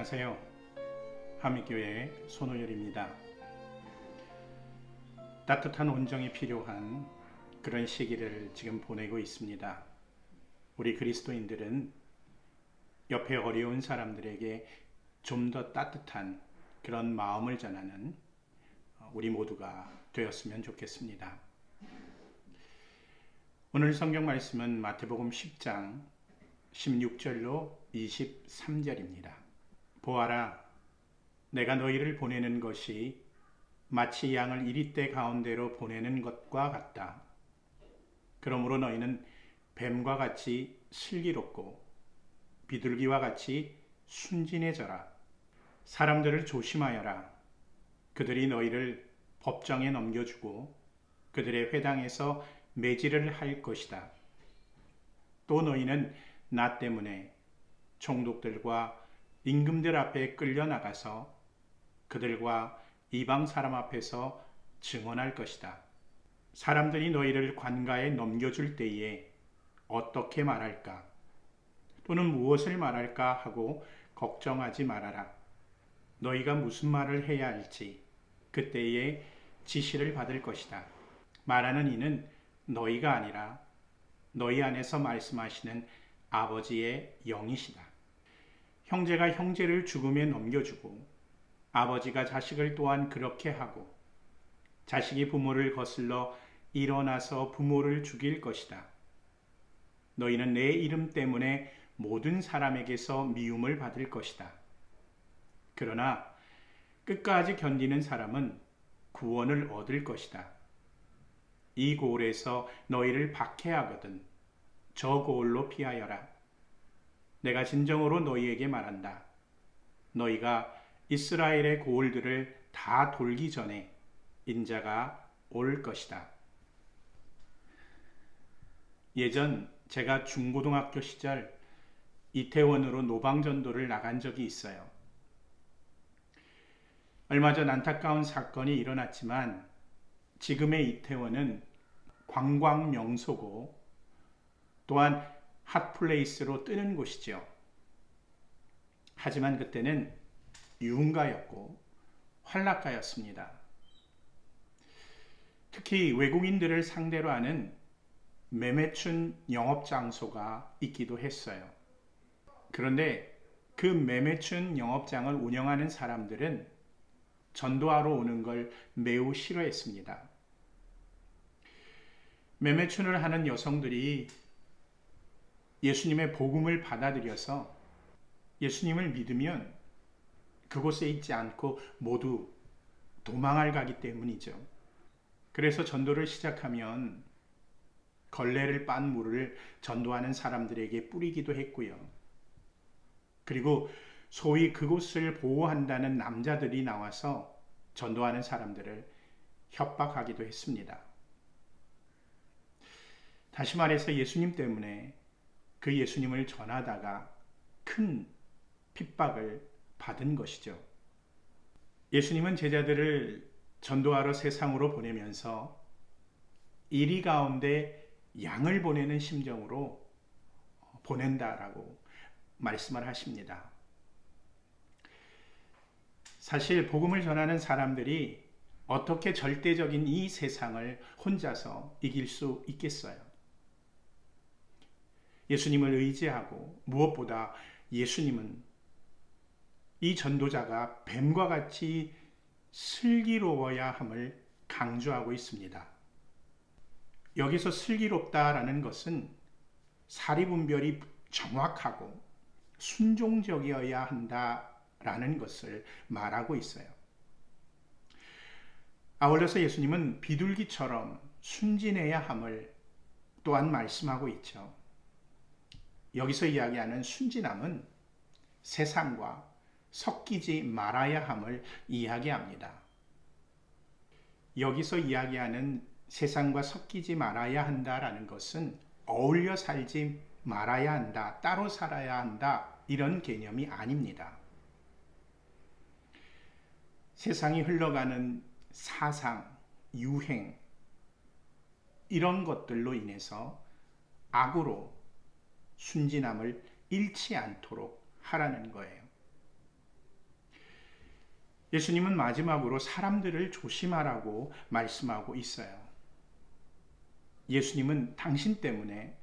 안녕하세요. 하미교회 손호열입니다. 따뜻한 온정이 필요한 그런 시기를 지금 보내고 있습니다. 우리 그리스도인들은 옆에 어려운 사람들에게 좀 더 따뜻한 그런 마음을 전하는 우리 모두가 되었으면 좋겠습니다. 오늘 성경 말씀은 마태복음 10장 16절로 23절입니다. 보아라, 내가 너희를 보내는 것이 마치 양을 이리떼 가운데로 보내는 것과 같다. 그러므로 너희는 뱀과 같이 슬기롭고 비둘기와 같이 순진해져라. 사람들을 조심하여라. 그들이 너희를 법정에 넘겨주고 그들의 회당에서 매질을 할 것이다. 또 너희는 나 때문에 총독들과 임금들 앞에 끌려나가서 그들과 이방 사람 앞에서 증언할 것이다. 사람들이 너희를 관가에 넘겨줄 때에 어떻게 말할까? 또는 무엇을 말할까 하고 걱정하지 말아라. 너희가 무슨 말을 해야 할지 그때에 지시를 받을 것이다. 말하는 이는 너희가 아니라 너희 안에서 말씀하시는 아버지의 영이시다. 형제가 형제를 죽음에 넘겨주고 아버지가 자식을 또한 그렇게 하고 자식이 부모를 거슬러 일어나서 부모를 죽일 것이다. 너희는 내 이름 때문에 모든 사람에게서 미움을 받을 것이다. 그러나 끝까지 견디는 사람은 구원을 얻을 것이다. 이 고을에서 너희를 박해하거든 저 고을로 피하여라. 내가 진정으로 너희에게 말한다. 너희가 이스라엘의 고을들을 다 돌기 전에 인자가 올 것이다. 예전 제가 중고등학교 시절 이태원으로 노방전도를 나간 적이 있어요. 얼마 전 안타까운 사건이 일어났지만 지금의 이태원은 관광 명소고 또한 핫플레이스로 뜨는 곳이죠. 하지만 그때는 유흥가였고 환락가였습니다. 특히 외국인들을 상대로 하는 매매춘 영업장소가 있기도 했어요. 그런데 그 매매춘 영업장을 운영하는 사람들은 전도하러 오는 걸 매우 싫어했습니다. 매매춘을 하는 여성들이 예수님의 복음을 받아들여서 예수님을 믿으면 그곳에 있지 않고 모두 도망을 가기 때문이죠. 그래서 전도를 시작하면 걸레를 빤 물을 전도하는 사람들에게 뿌리기도 했고요. 그리고 소위 그곳을 보호한다는 남자들이 나와서 전도하는 사람들을 협박하기도 했습니다. 다시 말해서 예수님 때문에 그 예수님을 전하다가 큰 핍박을 받은 것이죠. 예수님은 제자들을 전도하러 세상으로 보내면서 이리 가운데 양을 보내는 심정으로 보낸다라고 말씀을 하십니다. 사실 복음을 전하는 사람들이 어떻게 절대적인 이 세상을 혼자서 이길 수 있겠어요? 예수님을 의지하고 무엇보다 예수님은 이 전도자가 뱀과 같이 슬기로워야 함을 강조하고 있습니다. 여기서 슬기롭다라는 것은 사리분별이 정확하고 순종적이어야 한다라는 것을 말하고 있어요. 아울러서 예수님은 비둘기처럼 순진해야 함을 또한 말씀하고 있죠. 여기서 이야기하는 순진함은 세상과 섞이지 말아야 함을 이야기합니다. 여기서 이야기하는 세상과 섞이지 말아야 한다라는 것은 어울려 살지 말아야 한다, 따로 살아야 한다 이런 개념이 아닙니다. 세상이 흘러가는 사상, 유행 이런 것들로 인해서 악으로 순진함을 잃지 않도록 하라는 거예요. 예수님은 마지막으로 사람들을 조심하라고 말씀하고 있어요. 예수님은 당신 때문에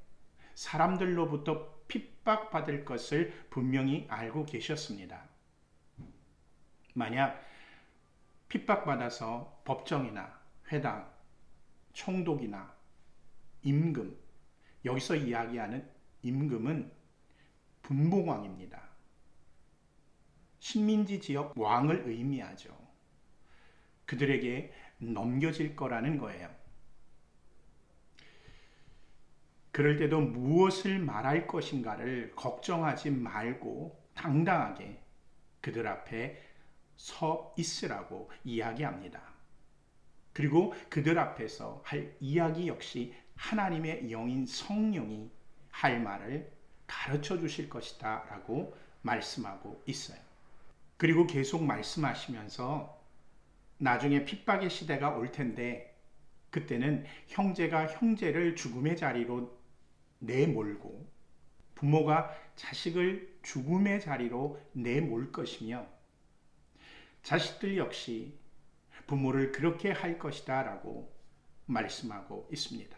사람들로부터 핍박받을 것을 분명히 알고 계셨습니다. 만약 핍박받아서 법정이나 회당, 총독이나 임금, 여기서 이야기하는 임금은 분봉왕입니다. 식민지 지역 왕을 의미하죠. 그들에게 넘겨질 거라는 거예요. 그럴 때도 무엇을 말할 것인가를 걱정하지 말고 당당하게 그들 앞에 서 있으라고 이야기합니다. 그리고 그들 앞에서 할 이야기 역시 하나님의 영인 성령이 할 말을 가르쳐 주실 것이다 라고 말씀하고 있어요. 그리고 계속 말씀하시면서 나중에 핍박의 시대가 올 텐데 그때는 형제가 형제를 죽음의 자리로 내몰고 부모가 자식을 죽음의 자리로 내몰 것이며 자식들 역시 부모를 그렇게 할 것이다 라고 말씀하고 있습니다.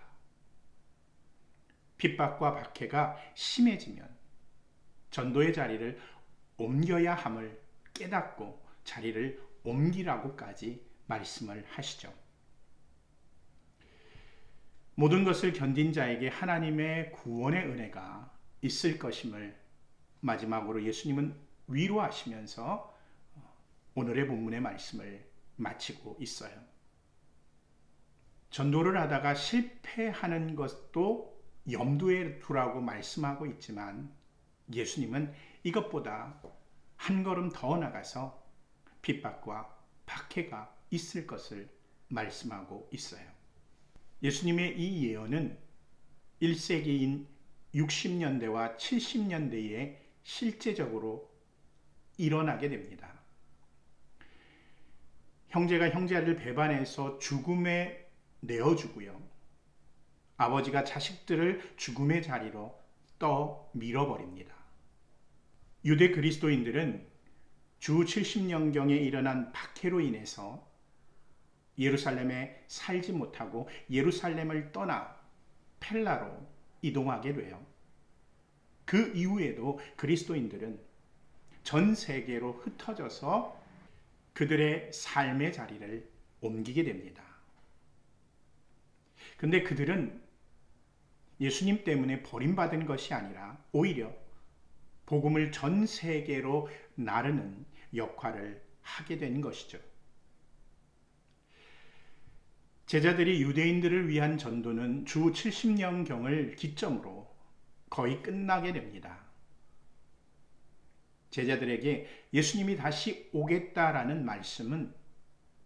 핍박과 박해가 심해지면 전도의 자리를 옮겨야 함을 깨닫고 자리를 옮기라고까지 말씀을 하시죠. 모든 것을 견딘 자에게 하나님의 구원의 은혜가 있을 것임을 마지막으로 예수님은 위로하시면서 오늘의 본문의 말씀을 마치고 있어요. 전도를 하다가 실패하는 것도 염두에 두라고 말씀하고 있지만 예수님은 이것보다 한 걸음 더 나가서 핍박과 박해가 있을 것을 말씀하고 있어요. 예수님의 이 예언은 1세기인 60년대와 70년대에 실제적으로 일어나게 됩니다. 형제가 형제를 배반해서 죽음에 내어주고요. 아버지가 자식들을 죽음의 자리로 떠밀어버립니다. 유대 그리스도인들은 주 70년경에 일어난 박해로 인해서 예루살렘에 살지 못하고 예루살렘을 떠나 펠라로 이동하게 돼요. 그 이후에도 그리스도인들은 전 세계로 흩어져서 그들의 삶의 자리를 옮기게 됩니다. 근데 그들은 예수님 때문에 버림받은 것이 아니라 오히려 복음을 전 세계로 나르는 역할을 하게 된 것이죠. 제자들이 유대인들을 위한 전도는 주 70년경을 기점으로 거의 끝나게 됩니다. 제자들에게 예수님이 다시 오겠다라는 말씀은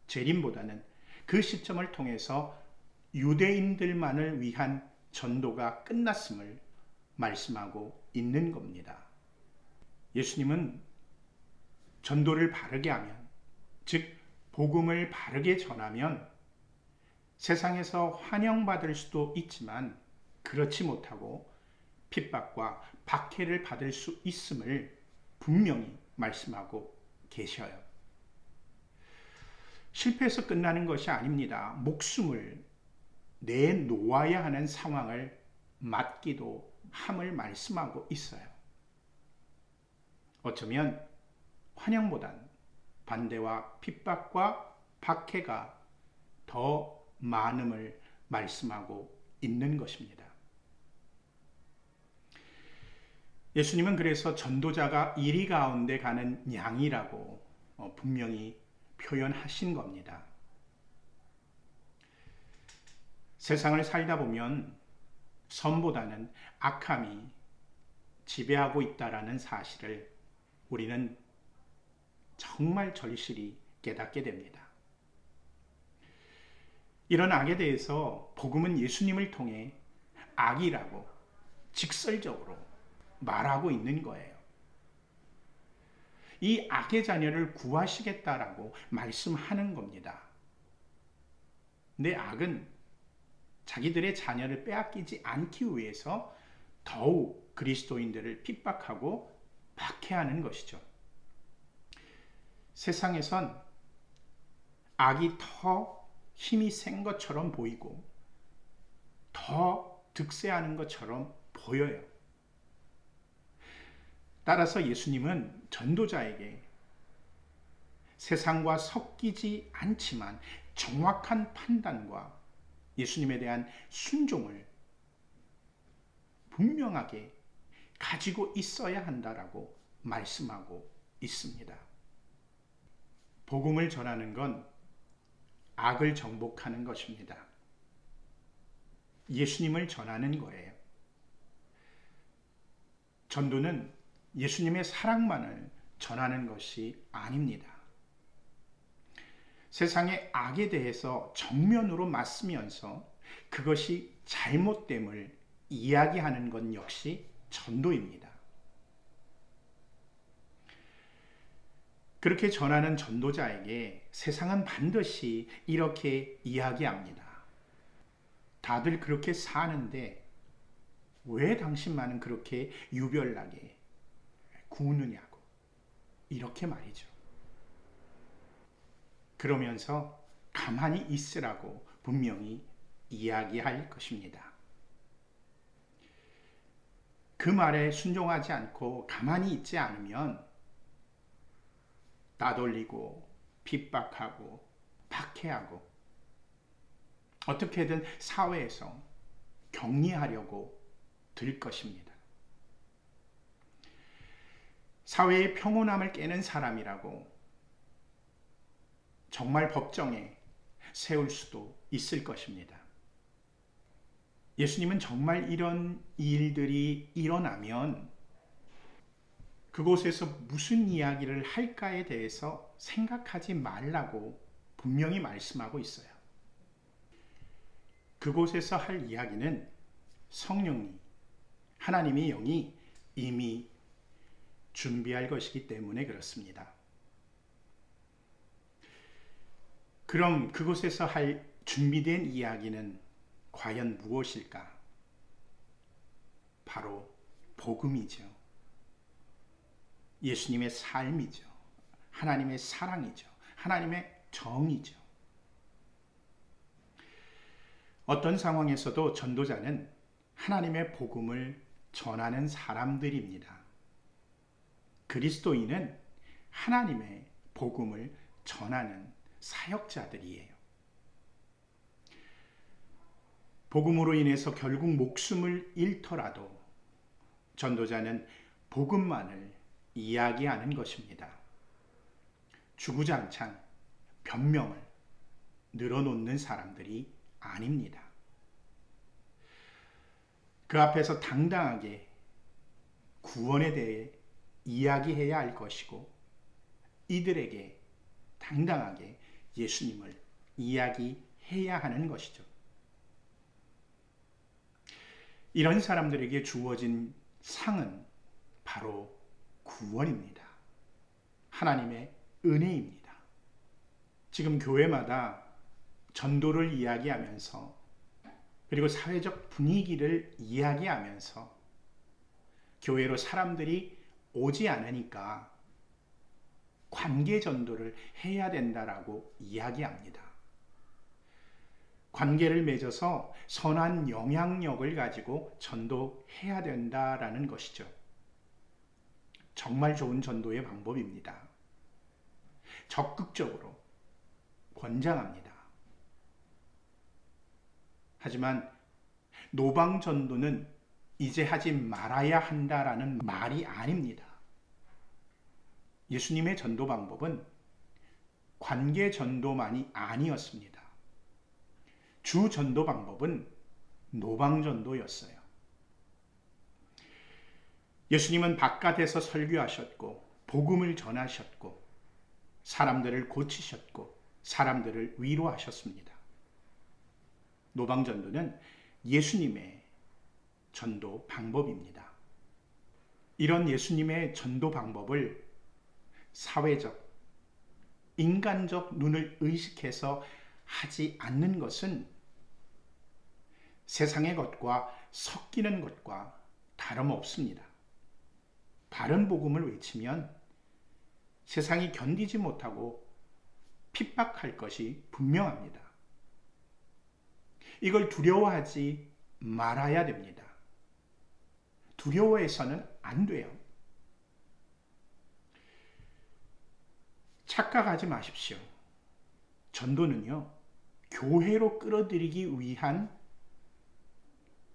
재림보다는 그 시점을 통해서 유대인들만을 위한 전도가 끝났음을 말씀하고 있는 겁니다. 예수님은 전도를 바르게 하면, 즉 복음을 바르게 전하면 세상에서 환영받을 수도 있지만 그렇지 못하고 핍박과 박해를 받을 수 있음을 분명히 말씀하고 계셔요. 실패해서 끝나는 것이 아닙니다. 목숨을 내놓아야 하는 상황을 맞기도 함을 말씀하고 있어요. 어쩌면 환영보단 반대와 핍박과 박해가 더 많음을 말씀하고 있는 것입니다. 예수님은 그래서 전도자가 이리 가운데 가는 양이라고 분명히 표현하신 겁니다. 세상을 살다 보면 선보다는 악함이 지배하고 있다라는 사실을 우리는 정말 절실히 깨닫게 됩니다. 이런 악에 대해서 복음은 예수님을 통해 악이라고 직설적으로 말하고 있는 거예요. 이 악의 자녀를 구하시겠다라고 말씀하는 겁니다. 근데 악은 자기들의 자녀를 빼앗기지 않기 위해서 더욱 그리스도인들을 핍박하고 박해하는 것이죠. 세상에선 악이 더 힘이 센 것처럼 보이고 더 득세하는 것처럼 보여요. 따라서 예수님은 전도자에게 세상과 섞이지 않지만 정확한 판단과 예수님에 대한 순종을 분명하게 가지고 있어야 한다라고 말씀하고 있습니다. 복음을 전하는 건 악을 정복하는 것입니다. 예수님을 전하는 거예요. 전도는 예수님의 사랑만을 전하는 것이 아닙니다. 세상의 악에 대해서 정면으로 맞서면서 그것이 잘못됨을 이야기하는 것 역시 전도입니다. 그렇게 전하는 전도자에게 세상은 반드시 이렇게 이야기합니다. 다들 그렇게 사는데 왜 당신만은 그렇게 유별나게 구느냐고, 이렇게 말이죠. 그러면서 가만히 있으라고 분명히 이야기할 것입니다. 그 말에 순종하지 않고 가만히 있지 않으면 따돌리고 핍박하고 박해하고 어떻게든 사회에서 격리하려고 들 것입니다. 사회의 평온함을 깨는 사람이라고 정말 법정에 세울 수도 있을 것입니다. 예수님은 정말 이런 일들이 일어나면 그곳에서 무슨 이야기를 할까에 대해서 생각하지 말라고 분명히 말씀하고 있어요. 그곳에서 할 이야기는 성령이, 하나님의 영이 이미 준비할 것이기 때문에 그렇습니다. 그럼 그곳에서 할 준비된 이야기는 과연 무엇일까? 바로 복음이죠. 예수님의 삶이죠. 하나님의 사랑이죠. 하나님의 정의죠. 어떤 상황에서도 전도자는 하나님의 복음을 전하는 사람들입니다. 그리스도인은 하나님의 복음을 전하는 사역자들이에요. 복음으로 인해서 결국 목숨을 잃더라도 전도자는 복음만을 이야기하는 것입니다. 주구장창 변명을 늘어놓는 사람들이 아닙니다. 그 앞에서 당당하게 구원에 대해 이야기해야 할 것이고 이들에게 당당하게 예수님을 이야기해야 하는 것이죠. 이런 사람들에게 주어진 상은 바로 구원입니다. 하나님의 은혜입니다. 지금 교회마다 전도를 이야기하면서 그리고 사회적 분위기를 이야기하면서 교회로 사람들이 오지 않으니까 관계 전도를 해야 된다라고 이야기합니다. 관계를 맺어서 선한 영향력을 가지고 전도해야 된다라는 것이죠. 정말 좋은 전도의 방법입니다. 적극적으로 권장합니다. 하지만 노방 전도는 이제 하지 말아야 한다라는 말이 아닙니다. 예수님의 전도 방법은 관계 전도만이 아니었습니다. 주 전도 방법은 노방 전도였어요. 예수님은 바깥에서 설교하셨고 복음을 전하셨고 사람들을 고치셨고 사람들을 위로하셨습니다. 노방 전도는 예수님의 전도 방법입니다. 이런 예수님의 전도 방법을 사회적, 인간적 눈을 의식해서 하지 않는 것은 세상의 것과 섞이는 것과 다름없습니다. 바른 복음을 외치면 세상이 견디지 못하고 핍박할 것이 분명합니다. 이걸 두려워하지 말아야 됩니다. 두려워해서는 안 돼요. 착각하지 마십시오. 전도는요, 교회로 끌어들이기 위한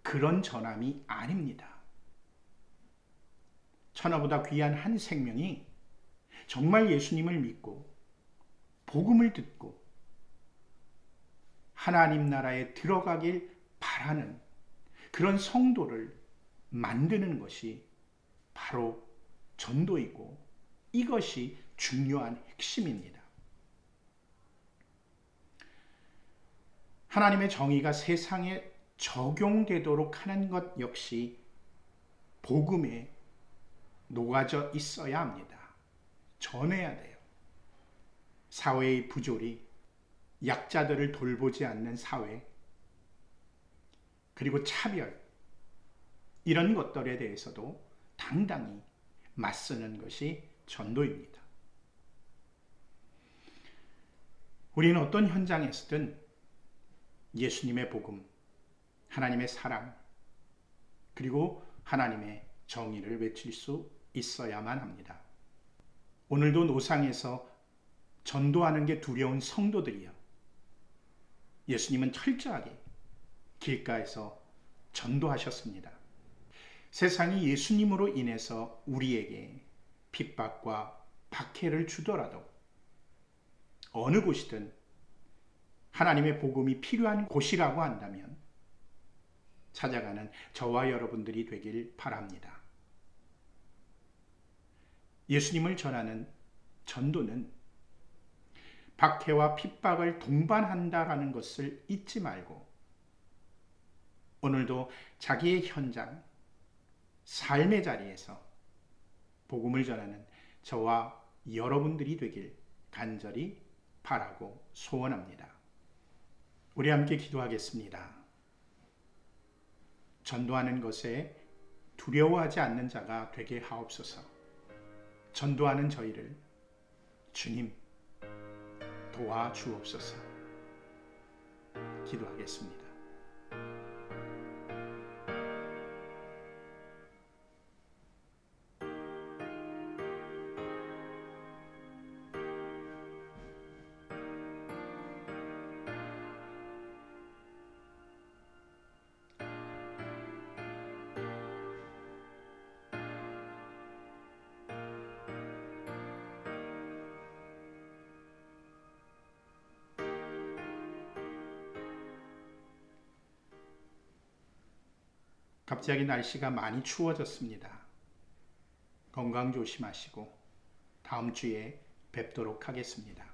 그런 전함이 아닙니다. 천하보다 귀한 한 생명이 정말 예수님을 믿고 복음을 듣고 하나님 나라에 들어가길 바라는 그런 성도를 만드는 것이 바로 전도이고 이것이 중요한 핵심입니다. 하나님의 정의가 세상에 적용되도록 하는 것 역시 복음에 녹아져 있어야 합니다. 전해야 돼요. 사회의 부조리, 약자들을 돌보지 않는 사회, 그리고 차별, 이런 것들에 대해서도 당당히 맞서는 것이 전도입니다. 우리는 어떤 현장에서든 예수님의 복음, 하나님의 사랑, 그리고 하나님의 정의를 외칠 수 있어야만 합니다. 오늘도 노상에서 전도하는 게 두려운 성도들이요, 예수님은 철저하게 길가에서 전도하셨습니다. 세상이 예수님으로 인해서 우리에게 핍박과 박해를 주더라도 어느 곳이든 하나님의 복음이 필요한 곳이라고 한다면 찾아가는 저와 여러분들이 되길 바랍니다. 예수님을 전하는 전도는 박해와 핍박을 동반한다라는 것을 잊지 말고 오늘도 자기의 현장, 삶의 자리에서 복음을 전하는 저와 여러분들이 되길 간절히 바라고 소원합니다. 우리 함께 기도하겠습니다. 전도하는 것에 두려워하지 않는 자가 되게 하옵소서. 전도하는 저희를 주님 도와주옵소서. 기도하겠습니다. 갑자기 날씨가 많이 추워졌습니다. 건강 조심하시고 다음 주에 뵙도록 하겠습니다.